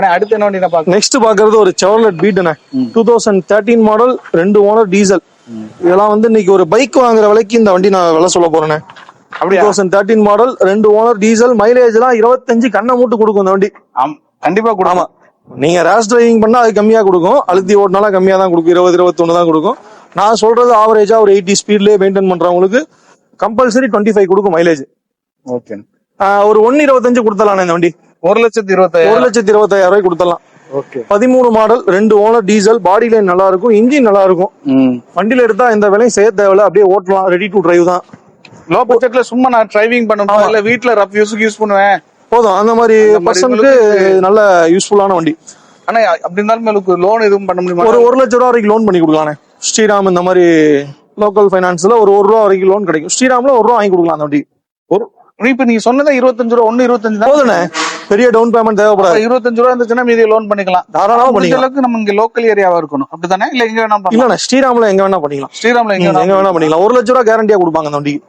அடுத்து என்ன வண்டி பாக்க நெக்ஸ்ட் பாக்குறது ஒரு செவர்லெட் பீட்ண்ணே 2013 மாடல் 2 ஓனர் டீசல். இதெல்லாம் வந்து இன்னைக்கு ஒரு பைக் வாங்குற விலைக்கு இந்த வண்டி நான் விலை சொல்ல போறேன். அப்படியா? 2013 மாடல் 2 ஓனர் டீசல், மைலேஜ் எல்லாம் 25 கண்ணை மூட்டு கொடுக்கும் இந்த வண்டி. கண்டிப்பா கொடுக்கும். ஆமா, நீங்க ரேஷ் டிரைவிங் பண்ணா அது கம்மியா கொடுக்கும், அழுத்தி ஓட்டினாலும் கம்மியா தான் கொடுக்கும், 20-21 தான் கொடுக்கும். நான் சொல்றது ஆவரேஜா ஒரு 80 ஸ்பீட்லயே மெயின்டைன் பண்றவங்களுக்கு கம்பல்சரி 25 கொடுக்கும் மைலேஜ். ஓகே, ஒரு 1.25 கொடுத்தலாம் இந்த வண்டி. 1,25,000 ரூபாய் கொடுத்தலாம். Okay, 13 model 2 owner diesel, body line நல்லா இருக்கும், இன்ஜின் நல்லா இருக்கும். வண்டியில எடுத்தா எந்த வேலையும் செய்ய தேவையில்ல, அப்படியே ஓட்டலாம், ரெடி டு டிரைவ் தான். லோ பட்ஜெட்ல சும்மா நான் டிரைவிங் பண்ணணும், இல்ல வீட்ல ரஃப் யூஸ்க்கு யூஸ் பண்ணுவேன் போதும், அந்த மாதிரி பர்சனுக்கு நல்ல யூஸ்ஃபுல்லான வண்டி. ஆனா அப்படி இருந்தாலும் லோன் எதுவும் பண்ண முடியுமா? ஒரு 1 லட்சம் ரூபா வரைக்கும் லோன் பண்ணி கொடுக்கலாம். ஸ்ரீராம் இந்த மாதிரி லோக்கல் பைனான்ஸ்ல ஒரு ரூபா வரைக்கும் லோன் கிடைக்கும். ஸ்ரீராம்ல 1 ரூபா வாங்கி கொடுக்கலாம் அந்த வண்டி. இப்ப நீங்க சொன்னதா 25 ரூபா, 1.25 தான் போதுண்ணே, பெரிய டவுன் பேமெண்ட் தேவைப்படாது. 25 ரூபா இருந்துச்சுன்னா மீதி லோன் பண்ணிக்கலாம், தாராளமா பண்ணிக்கலாம். நம்ம இங்க லோக்கல் ஏரியாவா இருக்கணும், அப்படித்தானே? இல்ல எங்க வேணா இல்ல, ஸ்ரீராம்ல எங்க வேணா பண்ணிக்கலாம். ஸ்ரீராம்ல எங்க வேணா பண்ணிக்கலாம். 1 லட்சம் ரூபா கேரண்டியா கொடுப்பாங்க அந்த வண்டிக்கு.